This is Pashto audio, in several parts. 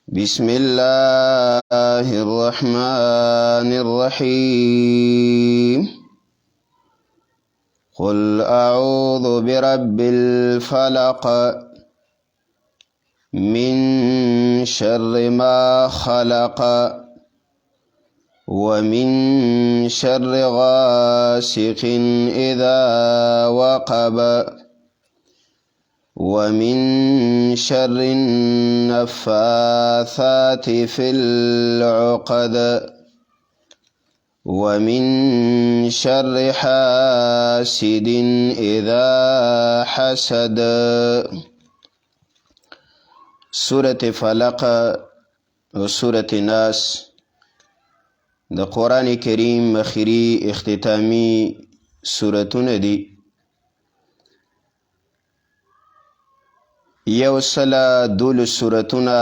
بسم الله الرحمن الرحيم. قل أعوذ برب الفلق من شر ما خلق ومن شر غاسق إذا وقب ومن شر النفاثات في العقد ومن شر حاسد إذا حسد. سورة فلق و سورة ناس د قرآن کریم مخیری اختتامی سورتون دی. یو سله دولس سورتونه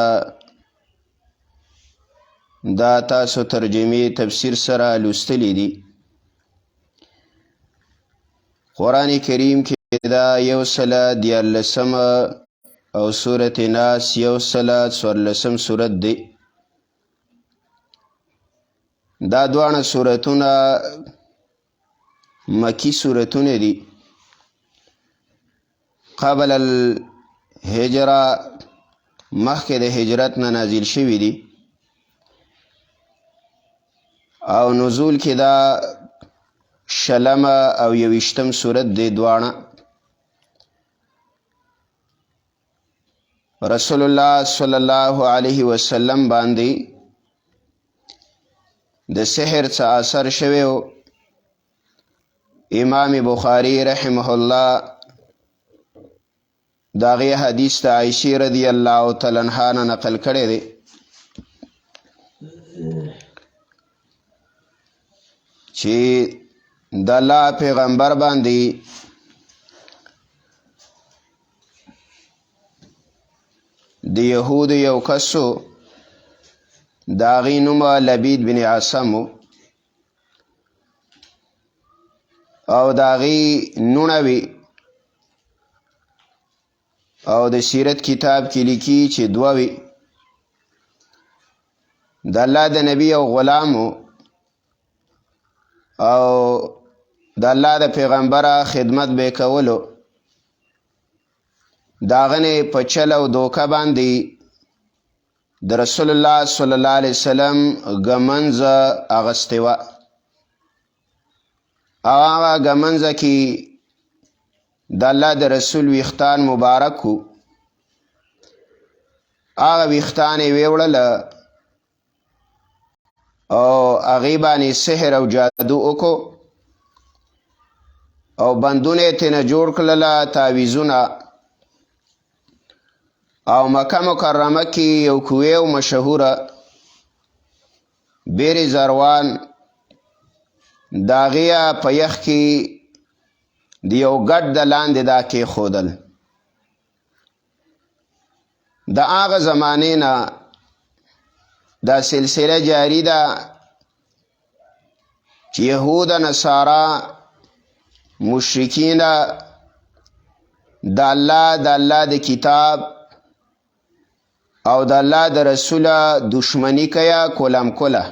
دا تاسو ترجمه تفسیر سره لوستلی دی. قرآن کریم کې دا یو سله دیارلسمه او سورت ناس یو سله څوارلسم سورت دی. دا دوانه سورتونه مکی سورتونه دی. قبل الهجره مخکې د هجرت نه نازل شوي دي او نزول کې دا شلمه او یویشتم سورت دی. دوانه رسول الله صلی الله علیه وسلم باندې د سحر څه اثر شوی و. امام بخاری رحمه الله داغی حدیث تا عائشہ رضی اللہ تعالی عنہا نه نقل کړی دی چې د الله پیغمبر باندې د یهود یو کسو داغی نوم لبید بن عاصم او داغی نونوی او د سیرت کتاب کې لیکي چې دووی د الله د نبی او غلامو او د الله د پیغمبره خدمت به کولو. داغنه په چل او دوکه باندې د رسول الله صلی الله علیه وسلم ګمنځ اغستې وه او هغه ګمنځه کې د الله د رسول ویختان مبارک و. هغه ویختان یې ویوړله او هغې باندې سحر او جادو وکړو او بندونه یې ترېنه جوړ کړله، تعویزونه. او مکه مکرمه کې یو کوی او مشهوره بیر زروان د هغې په یخ کې د یو ګډ د لاندې دا کېښودل. د هغه زمانې نه دا سلسله جاری ده چې یهود نصارا مشرکین د الله د کتاب او د الله د رسول دشمنی کیا کولم کوله.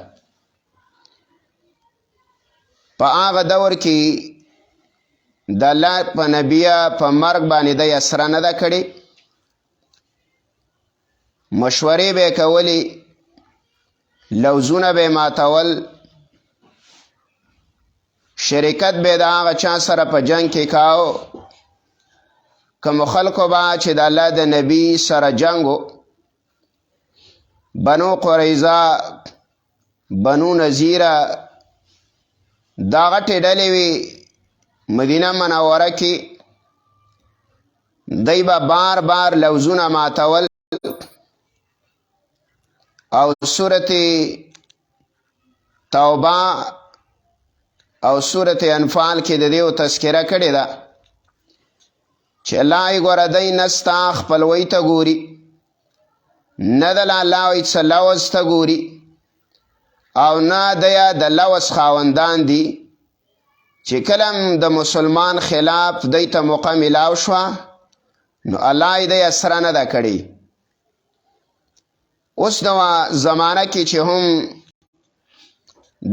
په هغه دور کې د الله په نبیه په مرګ باندې د اسره نه ده کړې. مشورې به یې کولې، لوزونه به یې ماتول، شرکت به یې د هغه چا سره په جنګ کې کاو. کومو خلکو به چې د الله د نبی سره جنګ و، بنو قریظه، بنو نذیره، دا غټې ډلې وې مدینه منوره کې. دی به بار بار لوزونه ماتول او سورت توبه او سورت انفال کې د دیو تذکره کړې ده چې الله یې ګوره دی نستا خپلوۍ ته ګوري، نه د الله څه لوز ته ګوري او نه دی د لوز خاوندان دي چې کلم د مسلمان خلاف دی ته موقع ملاو شوه نو الله یې دی اسره نه ده کړې. اوس د زمانه کې چې هم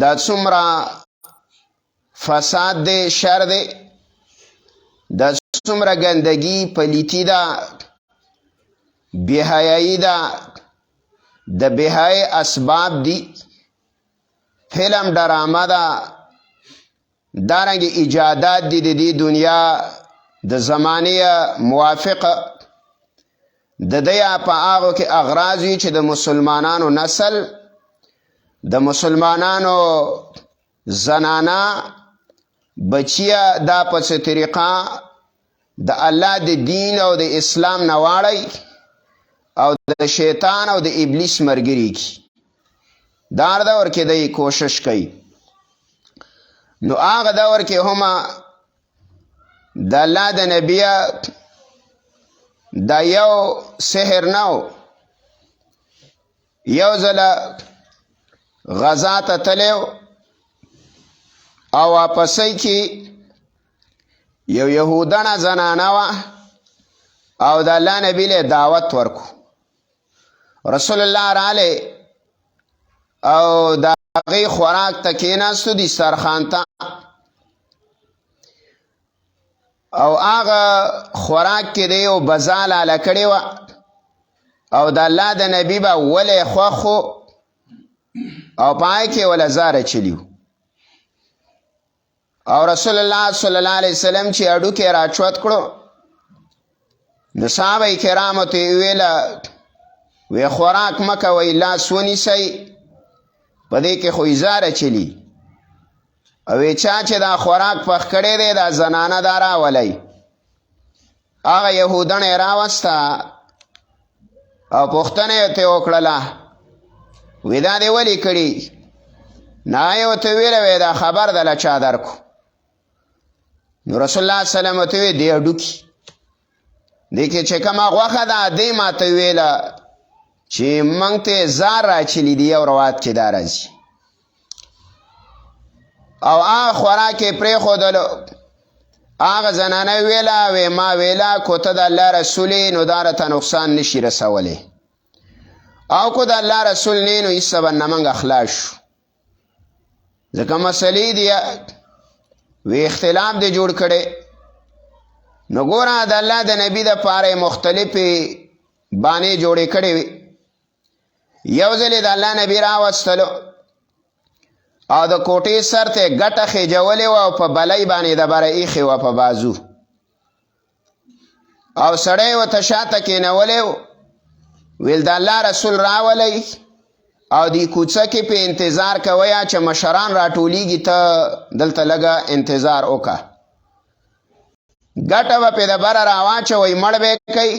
دا څومره فساد دی، شر دی، دا څومره ګندګي پلیتی ده، بېحیایي ده، د بېحیایي اسباب دي، فلم ډرامه ده، دارنګې ایجادات دي د دې دنیا د زمانې موافقه، د دې په هغو کې اغراض وي چې د مسلمانانو نسل، د مسلمانانو زنانه بچیه دا په څه طریقه د الله د دین او د اسلام نه واړی او د شیطان او د ابلیس ملګري کی. دا هر دور کې دی کوشش کوي. نو هغه دور کې هم د الله د نبیه دا یو سحر نه، یو ځله غزا ته تللی او واپسی کې یو یهودنه زنانه وه او د الله نبی له دعوت ورکو. رسول الله رالی او د هغې خوراک ته کېناستو دسترخوان ته، او هغه خوراک کې د یو بزا لاله کړې وه او د الله د نبي به ولی خوښ او په هغې کې وله زاره چلي او رسول الله صلی الله علیه وسلم چې هډوکی راچوت کړو نو صحابه کرامو ته یې ویله وی خوراک مه کوئ، لاس ونیسئ، په دې کې خو زاره چلي، او چا چې دا خوراک پخ کړی دی دا زنانه دا راولی. هغه یهودنه یې راوسته او پوښتنه یې ترې وکړله وی دا دې ولې کړي؟ نه یې ورته ویله وی دا خبر دله چا درکو. نو رسول الله صلی الله علیه وسلم ورته وی دې هډوکي دې کې چې کومه غوښه ده دې ما ته ویله چې موږ ته زار راچلي دي، یو روایت کې دا راځي. او هغه خوراک یې پرېښودلو. هغه زنانه ویله وی ما ویله کو ته د الله رسول یې نو دا راته نقصان نشي رسولی، او کو د الله رسول نه نو هېڅ به نه موږ خلاص شو، ځکه مسلې دي وی اختلاف دی جوړ کړی. نو ګوره د الله د نبي دپاره مختلفې بانې جوړې کړې وي. یو ځل د الله نبی راوستلو او د کوټې سر ته ګټه خېجولې وه او په بلۍ باندې د بره ایښې وه په بازو، او سړی ورته شاته کېنولی و. ویل د الله رسول راولی او دې کوڅه کې په انتظار کوئ چې مشران راټولیږي، ته دلته لږه انتظار وکړه، ګټه به پې د بره راواچوئ، مړ به یې کوئ،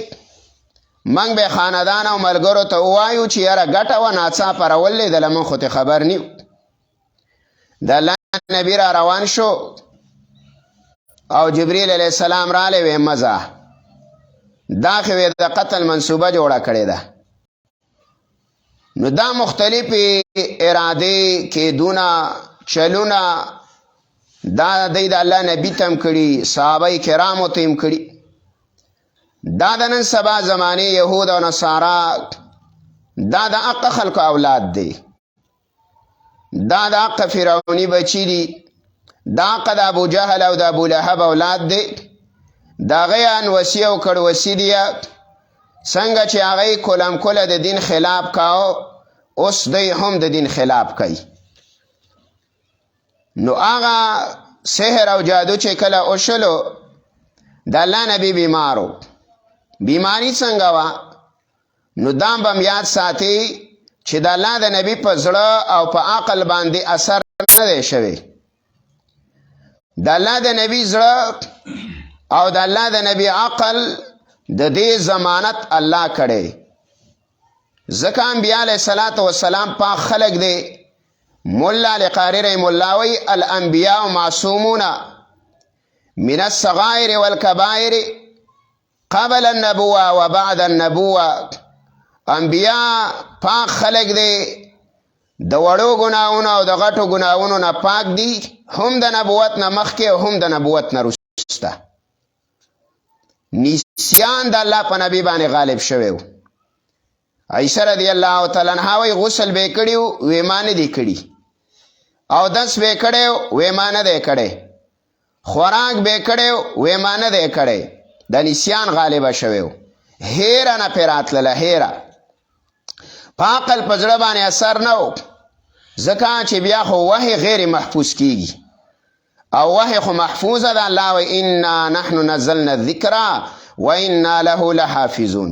موږ به خاندان او ملګرو ته ووایو چې یاره ګټه وه ناڅاپه راولېدله، موږ خو ته خبر نیو. د الله نبی را روان شو او جبریل علیه السلام رالی وی مزه دا خو یې د قتل منصوبه جوړه کړې ده. نو دا مختلفې ارادې کېدونه چلونه دا دی د الله نبي ته هم کړي، صحابه کرامو ته هم کړي. دا د نن سبا زمانې یهود او نصارا دا د حق خلکو اولاد دی، دا د حق فرعوني بچي دي، دا حق د ابو جهل او د ابو لهب اولاد دی. د هغې انوسي او کړوسي دي، څنګه چې هغې کلم کله د دین خلاف کاو اوس دی هم د دین خلاف کوي. نو هغه سحر او جادو چې کله وشلو د الله نبی بیمارو، بیماری څنګه وه نو دام به یاد ساتي چې د الله د نبی په زړه او په عقل باندې اثر نه دی شوی. د الله د نبی زړه او د الله د نبی عقل د دې ضمانت الله کړی، ځکه انبیا علیه الصلاة والسلام پاک خلق دی. مولا لقاری رحم الله وی الانبیاء معصومون من الصغائر والکبائر قبل النبوة وبعد النبوة. انبیاء پاک خلق دی، د وړو ګناهونو او د غټو ګناهونو نه پاک دي، هم د نبوت نه مخکې او هم د نبوت نه وروسته. نسیان د الله په نبی باندې غالب شوی و. عائشہ رضی الله تعالی عنها وی غسل به کړیو وې ما نه دی کړی، او دس به کړیو وې ما نه دی کړی، خوراک به کړیو وې ما نه دی کړی، د نسیان غالبه شوی، هیره نه پرې راتلله، هیره په عقل په زړه باندې اثر نه و، ځکه چې بیا خو وحی غیر محفوظ کیږي، او وحی خو محفوظه ده. الله وی انا نحن نزلنا الذکر و انا له لحافظون.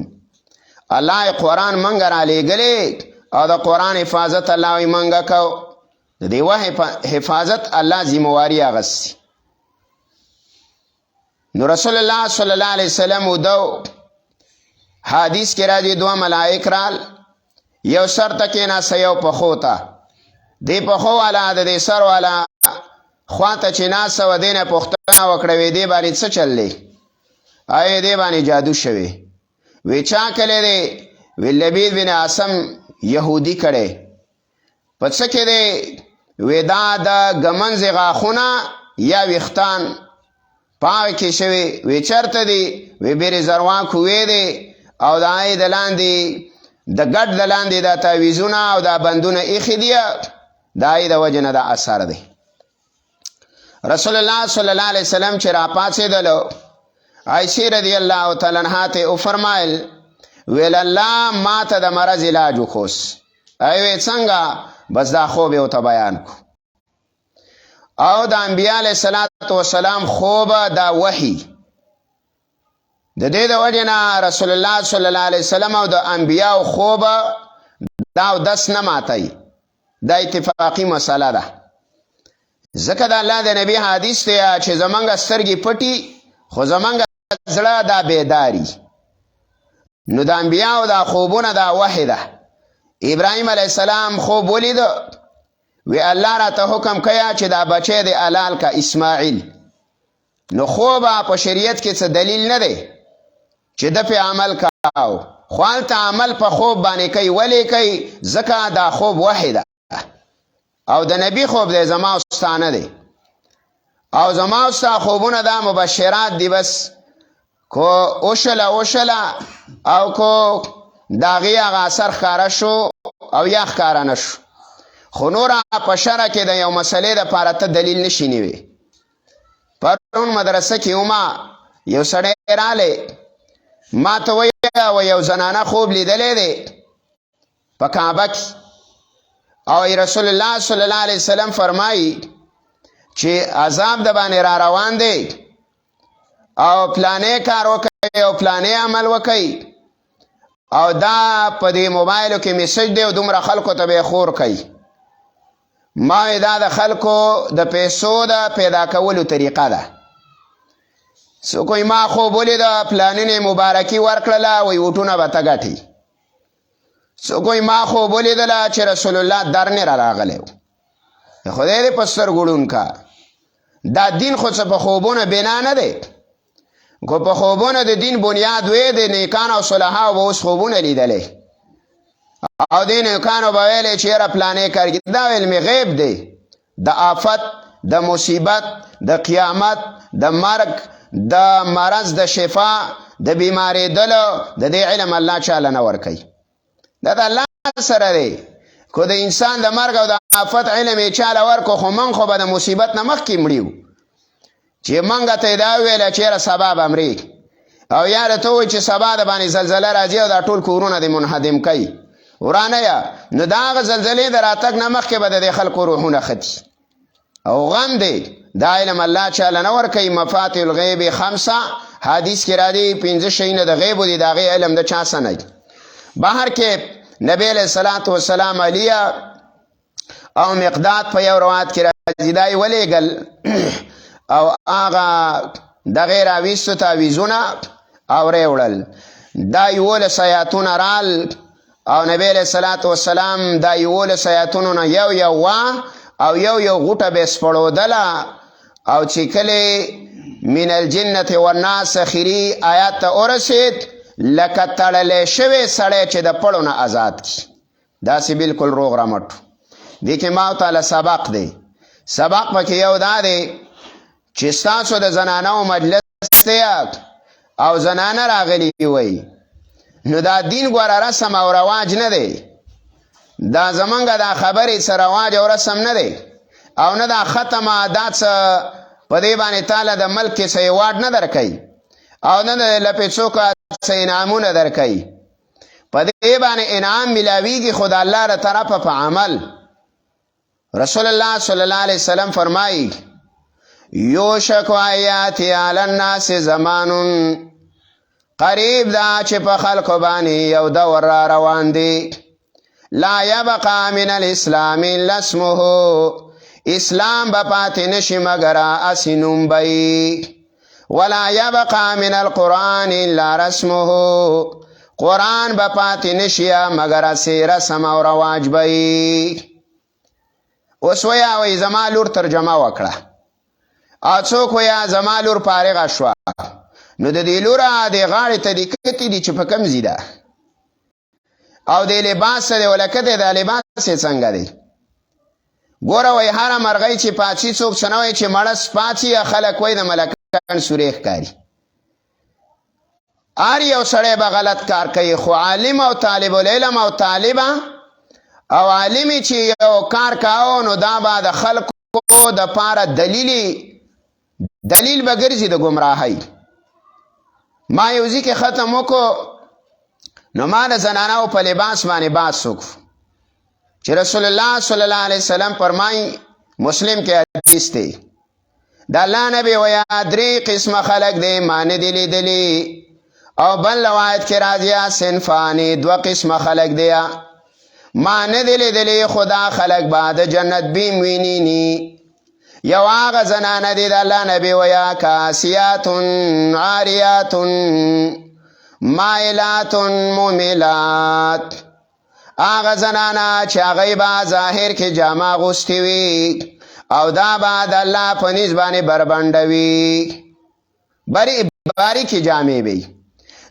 الله قرآن منګه را لېږلی او د قرآن حفاظت الله وی منګه کو، د دې وحی حفاظت الله ذمواري اخیستې. نو رسول الله صلی الله علیه وسلم ودو حدیث کې راځي دوه ملائک رال، یو سر ته کېناسته یو پښو ته، دې پښو والا د دې سر والا خوا ته چې ناسته وه دې نه پوښتنه وکړه وی دې باندې څه چل دی؟ آیا دې باندې جادو شوی؟ وی چا کلی دی؟ وی لبید بن عاصم یهودي کړی. په څه کې دی؟ وی دا د ګمنځې غاښونه یا ویښتان پاوې کې شوي. وی چرته دی؟ وی بیرې زروا کوې دی او د هغې د لاندې د ګډ د لاندې دا تعویزونه او دا بندونه ایښي دي، د هغې د وجې نه دا اثر دی. رسول الله صلی الله علیه وسلم چې را پاڅېدلو، عایشې رضی الله تعالی عنها ته وفرمایل ویل الله ما ته د مرض علاج وکوس. وی څنګه؟ بس دا خوب یې ورته بیان کو. او د انبیا علیه صلات وسلام خوب دا وحی، د دې د وجې نه رسول الله صلی الله علیه وسلم او د انبیاو خوب دا اودس نه ماتوي، دا اتفاقي مسله ده. ځکه د الله د نبی حدیث دی چې زمونږ سترګې پټي خو زمونږ زړه دا بیداري. نو د انبیاو دا خوبونه دا وحی ده. ابراهیم علیه السلام خوب ولیده، وی الله را ته حکم کیا چې دا بچی دی حلال کا اسماعیل. نو خوب په شریعت کې څه دلیل نه دی چې د په عمل کاو، خو هلته عمل په خوب باندې کوي. ولې کوي؟ ځکه دا خوب وحی ده او د نبی خوب دی، زما ستا نه دی. او زما ستا خوبونه دا مبشرات دی، بس کو اوشله او کو د هغې هغه اثر ښکاره شو او یا ښکاره نه شو. خو نوره په شرع کې د یو مسلې دپاره ته دلیل نشي نیوی. پرون مدرسه کې وما یو سړی رالی، ما ته وایي یو زنانه خوب لیدلی دی په کعبه کې، او رسول الله صلی الله علیه وسلم فرمایي چې عذاب د باندې را روان دی او پلانې کار وکړي او پلانې عمل وکړي، او دا په دې موبایلو کې میسج دی او دومره خلکو ته به خور کوي. ما دا د خلکو د پیسو د پیدا کولو طریقه ده. څوک وایي ما خوب ولیده پلانینې مبارکي ورکړله، وایي وټونه به ته ګټي. څوک وایي ما خوب ولیدله چې رسول الله درنې را راغلی و. خدای دې په سترګو ړوند کا. دا دین خو څه په خوبونه بنا نه دی. که په خوبونه د دین بنیاد وی د نیکانو او صلحاو به اوس خوبونه لیدلی او دې نیکانو به ویلی چې یاره پلانې کار کې. دا علم غیب دی، د آفت، د مصیبت، د قیامت، د مرګ، د مرض، د شفا، د بیمارېدلو، د دې علم الله چاله نه ورکوي. دا د الله سره دی. که د انسان د مرګ او د آفت علم یې چاله ورکو، خو من خو به د مصیبت نه مخکې مړي چې منګه ته دا ویله چې یاره سبا به مرې، او یاره ته وایي چې سبا د باندې زلزله راځي او دا ټول کورونه دې منهدم کوي ورانه یا. نو د هغه زلزلې د راتګ نه مخکې به د دې خلکو روحونه ختي او غم دی. دا علم الله چاله نه ورکوي. مفاتح الغیب خمسه حدیث کې راځي، 5 شیونه د غیبو دي، د هغې علم د چا څه نه دی. بهر کې نبی علیه الصلاة والسلام علیه او مقداد په یو روایت کې راځي دا یې ولیږل او هغه دغې راویستو تعویزونه او ریوړل. دا 11 آیاتونه رال او نبی علیه الصلاة والسلام دا 11 آیاتونو نه یو وه او یو غوټه به سپړودله، او چې کله من الجنة والناس اخري آیات ته ورسید لکه تړلی شوی سړی چې د پړو نه آزاد کی. داسې بلکل روغ رمټ. دې کې ما تعالی سبق دی. سبق پکې یو دا دی چې ستاسو د زنانو مجلس دی او زنانه راغلی وي، نو دا دین ګوره رسم او رواج نه دی، دا زمونږ دا خبرې څه رواج او رسم نه دی، او نه دا ختم عادات څه په دې باندې تعالی د ملک کې څه ایوارډ نه درکوي او نه د لپېڅوکه څه انعامونه درکوي. په دې باندې انعام ملاویږي خو د الله له طرفه په عمل. رسول الله صلی الله علیه وسلم فرمایي یوشک ان یاتی علی الناس زمان قریب دا چې په خلکو باندې یو دور را روان دی لا یبقى من الاسلام الا اسمه، اسلام به پاتې نشي مګر اسې نوم به، ولا یبقى من القرآن الا رسمه، قرآن به پاتې نشي مګر اسې رسم او رواج به. اوس ویا وایي زما لور ترجمه وکړه او څوک ویا زما لور فارغه شوه، نو د دې لوره د غاړې ته دې کتې دي چې په کوم ځي ده او د لباس دی ولکه دی دا لباس یې څنګه دی. ګوره وایي هره مرغۍ چې پاڅي څوک څه نه وایي چې مړه پاڅي خلک وایي د ملکان سورې ښکاري. هر یو سړی به غلط کار کوي، خو عالم او طالب العلم او طالبه او عالمی چې یو کار کاو نو دا به د خلکو د پاره دلیل به ګرځي د ګمراهۍ. ما یو ځای کې ختم وکړو نو ما د زنانو په لباس باندې بحث وکړو چې رسول الله صلی الله علیه وسلم فرمایي، مسلم کې حدیث دی، د الله نبی ویا درې قسمه خلک دی ما نه دي لیدلي، او بل روایت کې راځي صنفانې دوه قسمه خلک دی ما نه دی لیدلي خدا خلک به د جنت بیم وینینی. یو هغه زنانه دی د الله نبی ویا کاسیات عاریات مائلات ممیلات، هغه زنانه چې هغوی به ظاهر کې جامه اغوستې وي او دا به د الله په نیز باندې بربنډوي، باریکې جامې به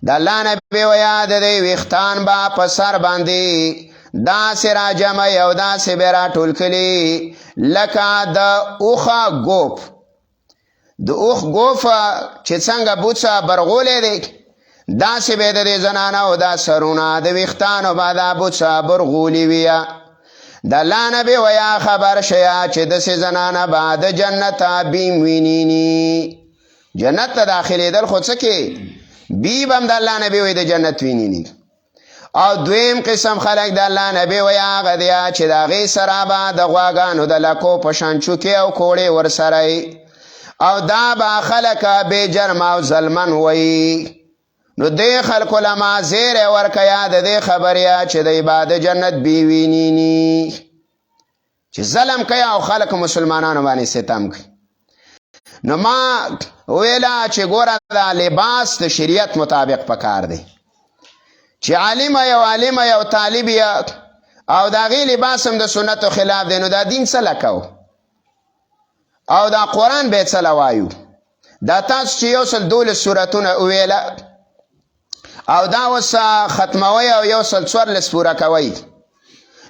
د الله نبی ویا د دې ویښتان به په سر باندې داسې را جمعی او داسې به را ټول کړي لکه د اوښه ګوپ، د اوښ ګوف چې څنګه بوڅه برغولی دی داسې به د دې زنانو دا سرونه د ویښتانو به دا بوڅه برغولي وي. د الله نبی ویا خبر شیا چې داسې زنانه به د جنت بیم وینینی. جنت ته داخلېدل خو څه کې بیب هم د الله نبی وی د جنت وینینی. او دویم قسم خلک د الله نبی ویا هغه دی چې د هغې سره به د غواګانو د لکو په شان چوکې او کوړې ورسره او دا به خلک بې جرم او ظلمن وی. نو دې خلکو له ما زیری ورکه د دې خبرې چې دی به د جنت بی وینیني، چې ظلم کوي او خلک مسلمانانو باندې ستم کوي. نو ما ویله چې ګوره دا لباس د شریعت مطابق پکار دی، چې عالم یو طالب یا او دا غي لباس هم د سنتو خلاف دی، نو دا دین څه لکو او دا قرآن به څه لوایو. دا تاسو چې یو سل 12 سورتونه وویله او دا اوس ختموي او یو سل 14 پوره کوي،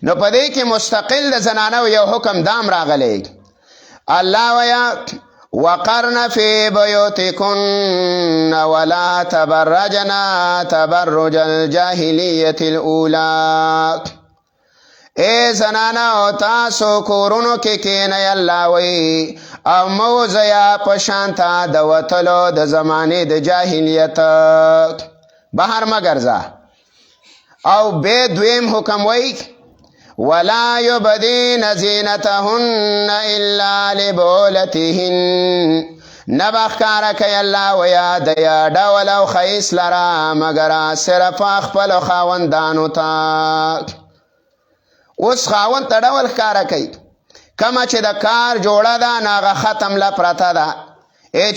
نو په دې کې مستقل د زنانو یو حکم دام راغلی. الله ویا وقرن فی بیوتکن ولا تبرجنا تبرج الجاهلیة الاولی، اے زنانو تاسو کورونو کې کینئ الله وی او موزیا پشانتا د وتلو د زمانه د جاهلیت بهر مګرځه. او به دویم حکم وی ولا یبدین زینتهن الا لبولتهن، نبخکاره کوي الله ویا د یا ډول او ښایست لره مګر صرف خپلو خاوندانو ته. اوس خاوند ته ډول ښکاره کوي کمه چې د کار جوړه ده نو هغه ختم له پرته ده،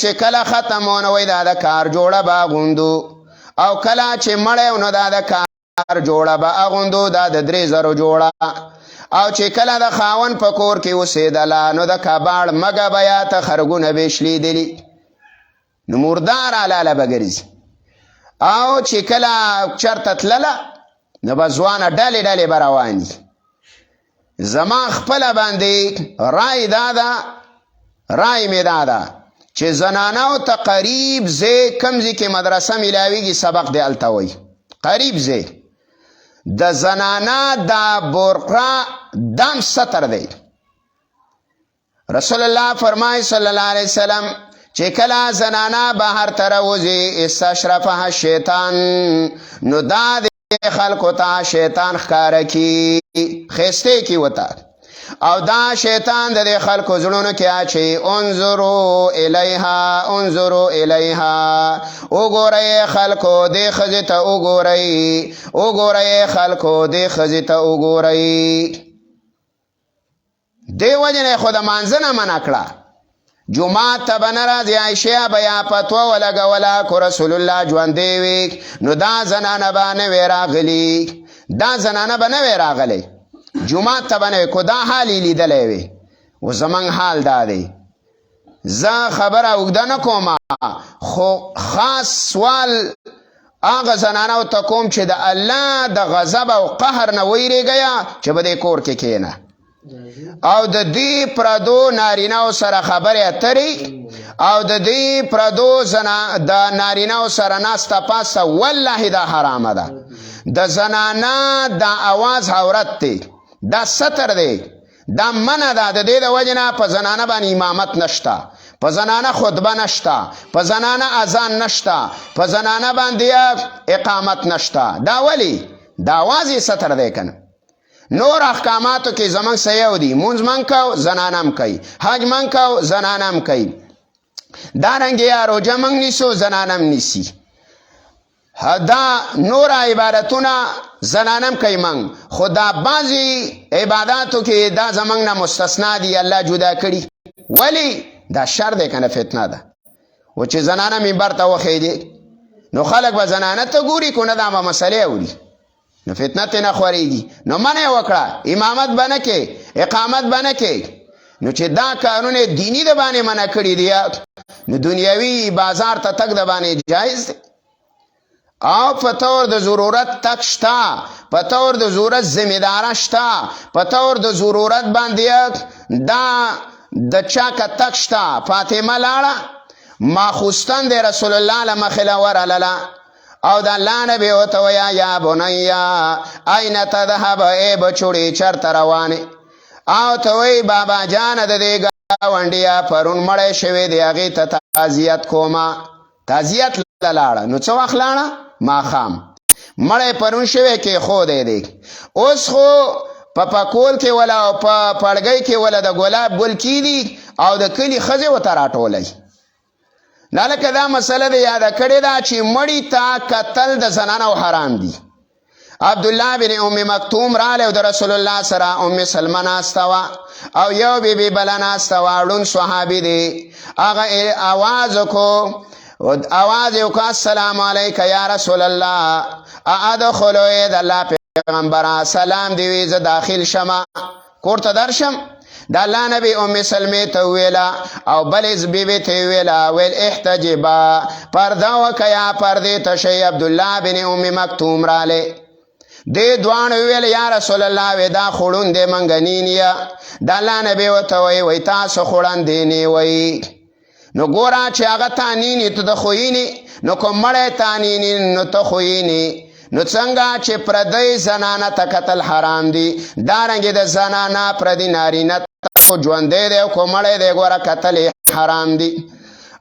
چې کله ختم ونه وی دا د کار جوړه به اغوندو، او کله چې مړی نو دا د کار جوړه به اغوندو، دا د 3000 جوړه، او چې کله د خاوند په کور کې اوسېدله نو د کباړ مګه به یا ته خرګونه به شلیدلي، نو مردار علاله به ګرځي. او چې کله چرته تلله نو به ځوانه ډلې ډلې به رواني. زما خپله باندې رای مې دا ده چې زنانو ته قریب ځای کوم ځای کې مدرسه میلاویږي سبق دی هلته وایي، قریب ځای د زنانا دا برقع دام ستر دی. رسول الله فرمای صلی الله علیه وسلم چې کله زنانا بهر ته راوځي استشرفها شیطان نو دا د خلکو ته شیطان ښکاره کی خیسته کی وتا او دا شیطان د خلکو زړونو کې اچي انظروا الیها انظروا الیها وګورئ خلکو دې ښځې ته وګورئ وګورئ خلکو دې ښځې ته وګورئ. دې وجه نه خو د مانځه نه منع کړه جمعات ته به نه راځي عایشې به یا فتوا ولګوله کو رسول الله ژوندی وي نو دا زنانه به نه وی راغلي دا زنانه به نه وی راغلی جمعات ته به نه وي کو دا حال یې لیدلی وي. و زمونږ حال دا دی زه خبره اوږده نه کوم خو خاص سوال هغه زنانو ته کوم چې د الله د غضب او قهر نه ویرېږئ چې به دې کور کې کښېنه او د دې پردو نارینهو سره خبرې اترې او د دې پردو د نارینهو سره ناسته پاسته والله دا حرامه ده. د زنانه دا اواز عورت دی دا ستر دی دا منع ده. د دې د وجې نه په زنانه باندې امامت نشته په زنانه خطبه نشته په زنانه اذان نشته په زنانه باندې اقامت نشته. دا ولی دا اواز یې ستر دی کنه. نور احکاماتو کې زمونږ څه یو دي مونځ من کو زنانه هم کوي حج من کو زنانه هم کوي دارنګې یا روژه موږ نیسو زنانه هم نیسي دا نور عبادتونه زنانه هم کوي موږ خو دا بعضې عباداتو کې دا زمونږ نه مستثنا دي الله جدا کړي. ولی دا شر دی که نه فتنه ده و چې زنانه منبر ته وخېدې نو خلک به زنانه ته ګوري که نه دا به مسلې اوري نو فتنه ته نه خورېږي نو منع وکړه امامت به نه کې اقامت به نه کې. نو چې دا کارونه دینی د باندې منع کړي دي نو دنیاوي بازار ته تک د باندې جایز دی او په طور د ضرورت تک شته په طور د ضرورت ذمهداره شته په طور د ضرورت باندې دا د چا که تک شته فاطمه لاړه ماخوستن د رسول الله له مخې له ورغلله او د الله نبی ورته ویا یا بنیا این تذهب ای بچوړې چېرته روانې او ته وایي بابا جانه د دې ګاونډیه پرون مړی شوی دی هغې ته تعزیت کومه تعزیت له لاړه نو څه وخت لاړه ماښام مړی پرون شوی کېښودی دی اوس خو په پکول کې ولا او په پړګۍ کې ولا د ګلاب ګل کیدي او د کلي ښځې ورته راټولئ. دا لکه دا مسله د یاده کړې ده چې مړي ته کتل د زنانو حرام دي. عبدالله بن ام مکتوم رالی او د رسول الله سره ام سلمه ناسته وه او یو بیبي بله ناسته وه ړوند صحابي دی هغه اواز وکړو اواز یې وکړه السلام علیک یا رسول الله ادخلو ای د الله پیغمبره سلام دی وی زه داخل شمه کور ته درشم د الله نبی ام سلمې ته وویله او بلې بیبي ته یې وویله ویل احتجبا پرده وکیا پردې ته شئ. عبدالله بن ام مکتوم رالی دې دواړو وویل یا رسول الله وی دا خوړون دی موږ نینیه د الله نبی ورته وی تاسو خوړن دی نیوئ نو ګوره چې هغه تا نیني ته د خوینې نو کوم مړی تا نیني نو ته خوینې نو څنګه چې پردی زنانه ته کتل حرام دي دارنګې د زنانه پردي نارینه ته ژوندی دی او کو مړی دی ګوره کتل حرام دي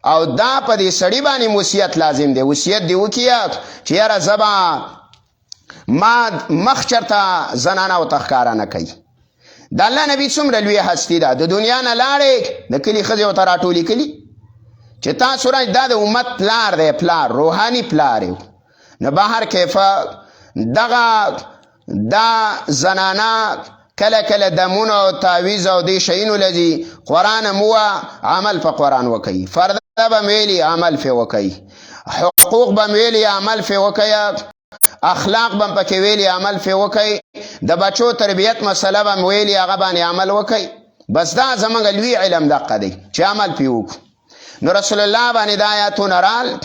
او دا په دې سړي باندې وصیت لازم دی وصیت دی وکړه چې یاره زه به ما مخ چرته زنانه ورته ښکاره نه کوي. د الله نبي څومره لوی هستي ده د دنیا نه لاړې د کلي ښځې ورته راټولې کلي چې تاسو را دا د امت پلار دی پلار روحاني پلار یو نو بهر کیفه دغه دا زنانه کله کله دمونه او تعویز او دې شیونو لځي قرآن مو عمل په قرآن وکوي فرده به ویلي عمل پې وکوي حقوق به ویلي عمل پې وکوي اخلاق به پکې ویلي عمل پې وکوي د بچو تربیت مسله به ویلي هغه باندې عمل وکوي بس دا زمونږ لوی علم دقه دی چې عمل پې وکړو. نو رسول الله باندې دا آیاتونه رال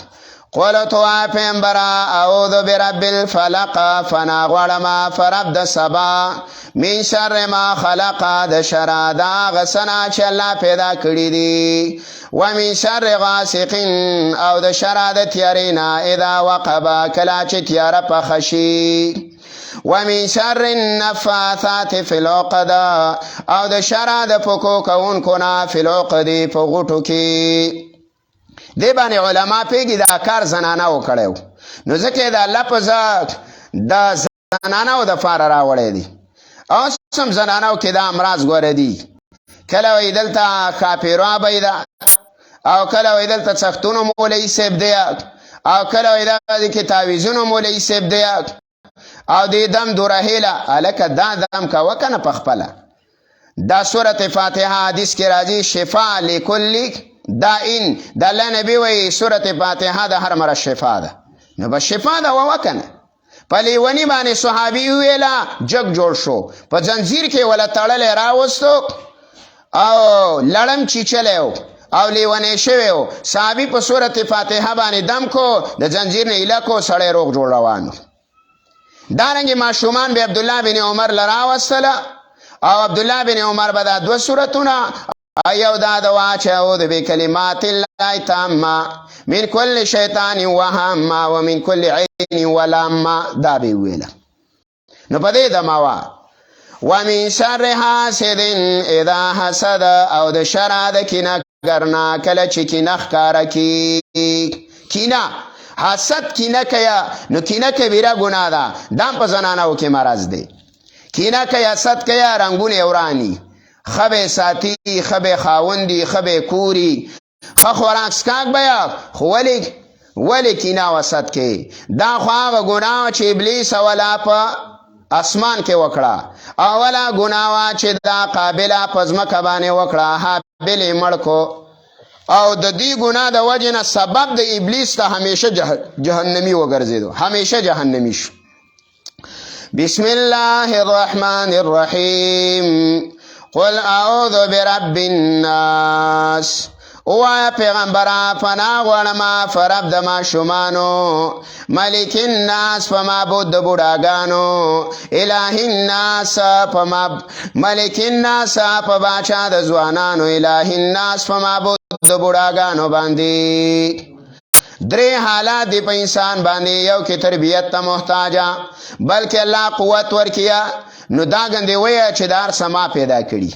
قلت وا پیغمبرا اعوذ برب الفلق فنا غړما فرب د سبا من شر ما خلق د شر دا غسنا چې الله پیدا کړی دي و من شر غاسق او د شر د تیارینا اذا وقب کلا چې تیار په خشي و من شر النفاثات في العقد او د شر د پکو کون کنا فی العقد په غټو کې دی باندې علما پیږي دا کار زنانه وکړو نو ځکه دا لفظ د زنانه د فار راوړی دی او سم زنانه کې دا امراض ګوره دي کله وی دلته کاپیرا بيدا او کله وی دلته څختونو مولوی سیب دی او کله وی د کتابیزونو مولوی سیب دی او د دم دورهیله الکه دا دم کا وکنه پخپله دا سورۃ فاتحه حدیث کې راځي شفاء لكل دائن د الله نبی وی سورۃ فاتحه د هر مرض شفا ده نو به شفا ده وکنه په لیونی باندې صحابي ویلا جگ جوړ شو په زنجیر کې ولا تړلې راوستو او لړم چیچلو او لیونی شویو صحابي په سورۃ فاتحه باندې دم کو د زنجیر نه علاقو سړی روغ جوړ روانو دارنګه ماشومان به عبد الله بن عمر لراوستله او عبد الله بن عمر به دا دو سورتونه ایو دا دوا چې اعوذ بکلمات الله تامه من كل شیطان وهم ومن كل عین ولم دا به ویله نو په دې دماوا ومن شر حاسد اذا حسد او د شر د کینه ګرنا کله چې کینه ښکارا کی کینه حسد کینه کیا نو کینه کبیره ګناه ده دا په زنانو کې مرض دی کینه کیا حسد کیا رنگونه ورانی خبه ساتی خبه خاوندی خبه کوری خوراک سکاک بیا خو ولی کینه وسط کې دا خو هغه ګناه چې ابلیس ولا په اسمان کې وکړه اوله ګناه چې دا قابله پزمکه باندې وکړه حابل مړکو او د دې ګناه د وجنه سبب د ابلیس ته همیشه جهنمی وګرځیدو همیشه جهنمی شو بسم الله الرحمن الرحیم قل اعوذ برب الناس او پیغمبر پناه غواړم فرب د ماشومانو ملک الناس په معبود د بوډاګانو الہ الناس په ملک الناس په باچا د ځوانانو الہ الناس په معبود د بوډاګانو باندې درې حالات دی په انسان باندې یو کې تربیت ته محتاجه بلکې الله قوت ورکیا نو دا ګندې وایي چې دار سما پیدا کړي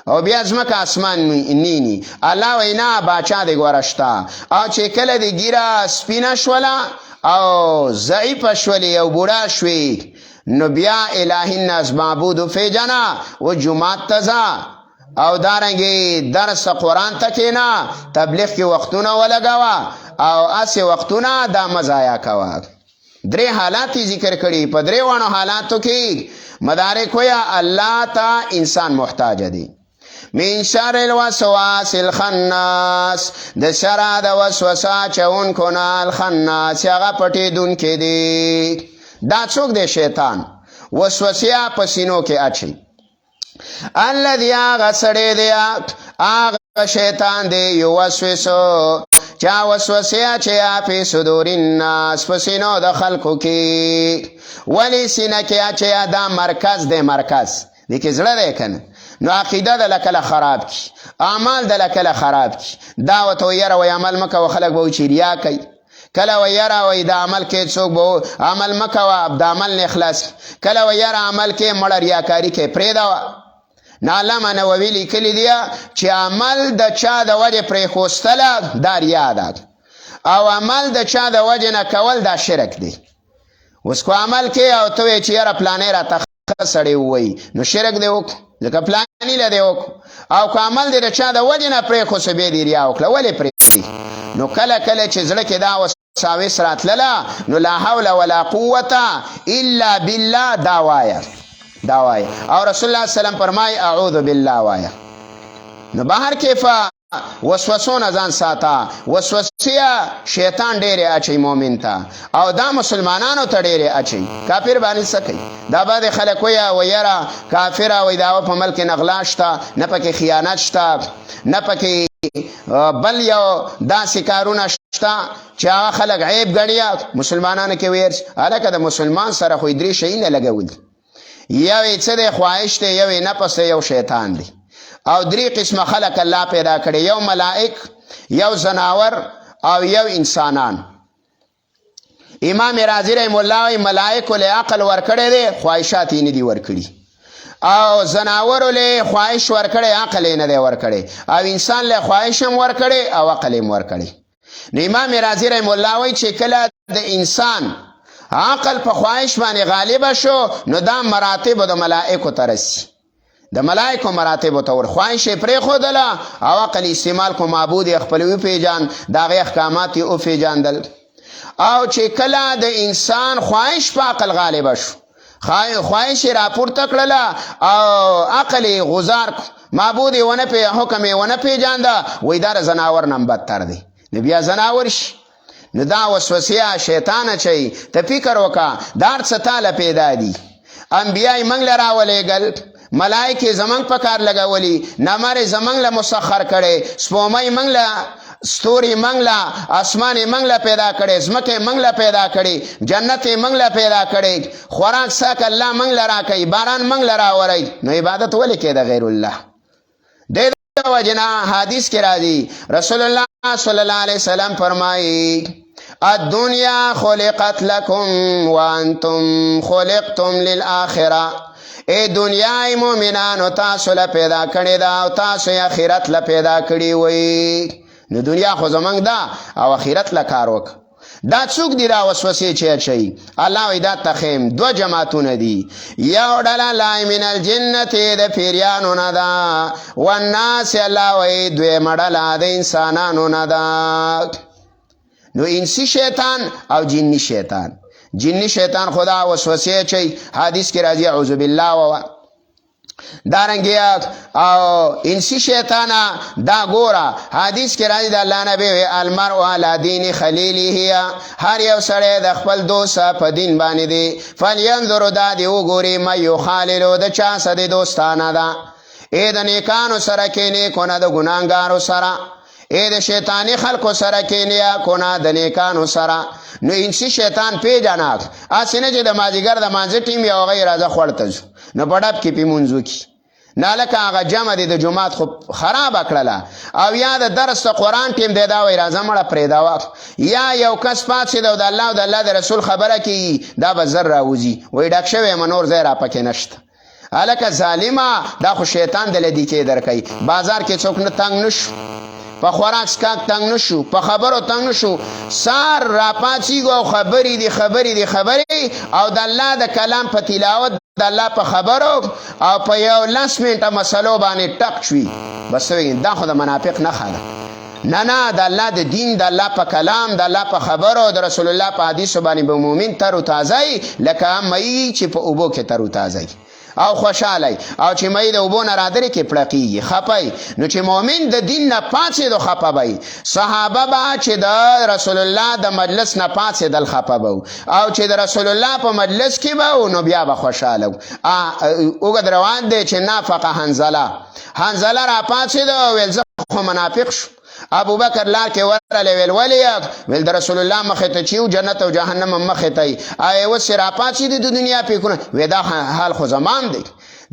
او بیا ځمکه اسمان نینی الله وینا باچا دی ګورشتا او چې کله دی ګیره سپینه شوله او ضعیفه شولې او بوډا شوي نو بیا الہ الناس معبود فیجنا و جمعات تزا او دارنګي درس قرآن تکینا تبلیغ کې وختونه ولګوا او اسی وختونه دا مزایا کوا درې حالات ذکر کړي په درې وانو حالاتو کې مدارک ویا الله تا انسان محتاج دی من شر الوسواس الخناس د شر د وسوسه چون کنا الخناس هغه پټې دن کې دی دا څوک دی شیطان وسوسه پسینو کې اچي الذي غسړې دی هغه شیطان دی یو وسوسه چا وسوسه چې په صدور الناس پسینو د خلقو کې ولی سینه کې چې دا مرکز دی مرکز د کې زړه دی کنه نو عقیده د لکله خراب کی اعمال د لکله خراب کی دعوت و یره و عمل مکه و خلق به چې ریا کوي کله و یره و د عمل کې څوک به عمل مکه و د عمل نه اخلاص کله و یره عمل کې مړ ریاکاری کې پرېدا علامه نووي لیکلی دی چې عمل د چا د وجه پرې خوستله دا ریا ده او عمل د چا د وجه نه کول دا شرک دی اوس کو عمل کې او ته چې یاره پلانې راته سړی ووایي نو شرک دی وکړو ځکه پلانې له دی وکړو او که عمل دی د چا د وجه نه پرېښوسه بیا دې ریا وکړه ولې پرېږدي نو کله کله چې زړه کې دا وساوس راتلله نو لا حول ولا قوة الا بالله دا وایه او رسول الله سلام فرمای اعوذ بالله وایه نو بهر کیفه وسوسونه ځان ساته وسوسه شیطان ډېرې اچي مؤمن ته او دا مسلمانانو ته ډېرې اچي کافر باندې څه کوي دا بعد خلک ویره کافره وایي دا په ملک نغلا شته نه پکې خیانت شته نه پکې بل یو داسې کارونه شته چې هغه خلک عیب ګڼي مسلمانانو کې ویل هلکه د مسلمان سره خو یې درې شیونه لګول دي یو یې څه دی خواهش دی یو یې نفس دی یو شیطان دی او درې قسمه خلک الله پیدا کړي یو ملائک یو زناور او یو انسانان امام رازی رحم الله وایي ملائکو له عقل ورکړی دی خواهشات یې نه دي ورکړي او زناورو له خواهش ورکړی عقل یې نه دی ورکړی او انسان له خواهش هم ورکړی او عقل هم ورکړی نو امام رازی رحم الله وایي چې کله د انسان عقل په خواهش باندې غالبه شو نو دا مراتب د ملائکو ته رسي د ملائکو مراتب ته ور خواهش یې پرېښودله او عقل استعمال کو معبود یې خپل وپېژاند د هغې احکامات یې وپېژاندل او چې کله د انسان خواهش په عقل غالبه شو خواهش یې راپورته کړله او عقل یې غزار معبود یې حکم یې ونه پېژانده وایي دا د زناور نه بدتر دی نو بیا زناور شي نو دا وسوسې شیطان اچوي ته فکر وکړه دا هر څه تاله پیدا دي انبیا یې موږ له راولېږل ملائکې زمونږ په کار لګولي نمر یې زمونږ له مسخر کړی سپومۍ موږ له ستوري موږ له اسمان یې موږ له پیدا کړی ځمکه یې موږ له پیدا کړی جنت یې موږ له پیدا کړی خوراک څښاک الله موږ له راکوي باران موږ له راوروي نو عبادت ولې کې د غیر الله دې د وجې نه حدیث کې راځي رسول الله صلی الله علیه وسلم فرمایي الدنیا خلقت لکم وانتم خلقتم للآخرة ای دنیای مومنانو تاسو له پیدا کړې ده او تاسو یې آخرت له پیدا کړي وئ نو دنیا خو زمونږ ده او آخرت له کار وکړه دا څوک دي دا وسوسې چې اچوي الله وایي دا تخیم دوه جماعتونه دي یو ډله لای من الجنتې د پیریانو نه ده والناس الله وایي دویمه ډله د انسانانو نه ده نو انسی شیطان او جنی شیطان خدا وسوسې اچوي حدیث کې راځي اعوذ بالله ووا دارنګه او انسی شیطانا دا ګوره حدیث کې راځي د الله نبی وی المرء علی دین خلیله هر یو سړی د خپل دوست په دین باندې دی فلینظر دا دی وګوري ما یخاللو د چا سره دوستانه ده ای د نیکانو سره کې نیکونه د ګناهګارو سره ای د شیطانی خلکو سره کې نیا کونه د نیکانو سره نو انسی شیطان پیژناک اسینه چې د مازیګر د مانځه ټیم یو غیر راځه خوړته ځو نو پډاپ کې پیمونځو کی نه لکه هغه جمع دی د جمعات خو خراب کړله او یا د درس د قرآن ټیم دی دا وایي راځه مړه پرېږده یا یو کس پاتې د الله او د الله د رسول خبره کوي دا به زر راوځي وایي ډک شوی یم نور ځای را پکې نشته هلکه ظالمه دا خو شیطان د لدیکې درکوي بازار کې څوک نه تنګ نشو په خوراک سکاک تنگ نشو په خبرو تنگ نشو سار را پاتېږو او خبرې دي او د الله د کلام په تلاوت د الله په خبرو او په یو 10 منټه مسلو باندې ټک شوي بس دا خو د منافق نښه ده نه د الله د دین د الله په کلام د الله په خبرو د رسول الله په حدیثو باندې به مؤمن تر و تازه لکه مئی چې په اوبو کې تر و تازه او خوشحالی او چې مې د اوبو نه رادرې کې پړقیږي خپای نو چې مؤمن د دین نه پاتېدو خپه به صحابه به چې د رسول الله د مجلس نه پاتېدل خپه به او چې د رسول الله په مجلس کې به نو بیا به خوشحاله اوږد روان دی چې نافقه حنظله را پاتېدو ویل زه خو منافق شو ابو بکر لار کې ورله ویل ولې ویل د رسول الله مخې ته چې جنت او جهنم مخې ته ای اوس را پاتې د دنیا پیکونه وې دا حال خو زمان دی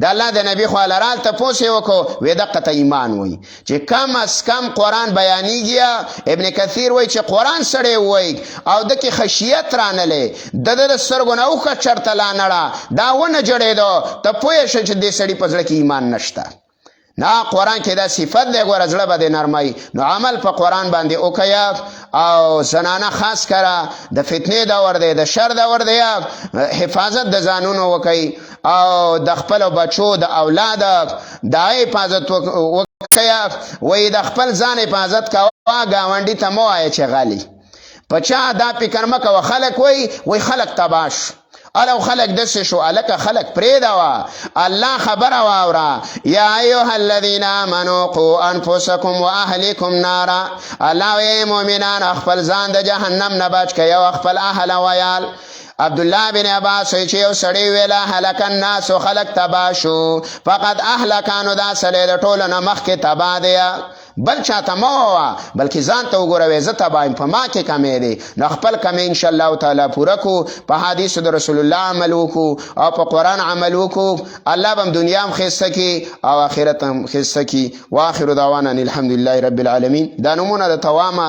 د الله د نبی خو لرال تپوس یې وکړو وې دقه ته ایمان وایي چې کم از کم قرآن بیانیږي ابن کثیر وایي چې قرآن سړی وایي او د کې خشیت رانلی د سترګو نه اوښه چرته لا نړه دا ونه جړېدو ته پوه شه چې دې سړي په زړه کې ایمان نشته نه قرآن کې دا صفت دی ګوره زړه به دې نرموي نو عمل په قرآن باندې وکړه او زنانه خاص کره د فتنې دور دی د شر دور دی حفاظت د ځانونو وکړئ او د خپلو بچو د اولاد د حفاظت وکړه وایي د خپل ځان حفاظت کوه ګاونډي ته مه وایه چې غلي په چا دا فکر مه کوه خلک وایي خلک تباه شو الو خلق دسه شو الک خلق پریدوا الله خبر واورا یا ایها الذين امنوا قوا انفسكم واهلكم نارا الله ای مؤمنان خپل ځان د جهنم نه بچ کړئ او خپل اهل ویال عبد الله بن عباس چې یو سړی ویلا هلك الناس خلق تباشو فقط اهلکانو دا سړی د ټولو نه مخکې تبا دی بل چاته مه ووایه بلکې ځان ته وګوره زه تباه یم په ما کې کمی دی نو خپل کمی انشاءالله تعالی پوره کړو په حدیثو د رسول الله عمل وکړو او په قرآن عمل وکړو الله به هم دنیا هم ښایسته کړي او آخرت هم ښایسته کړي واخر دعوانا الحمدلله رب العالمین دا نومونه د توامه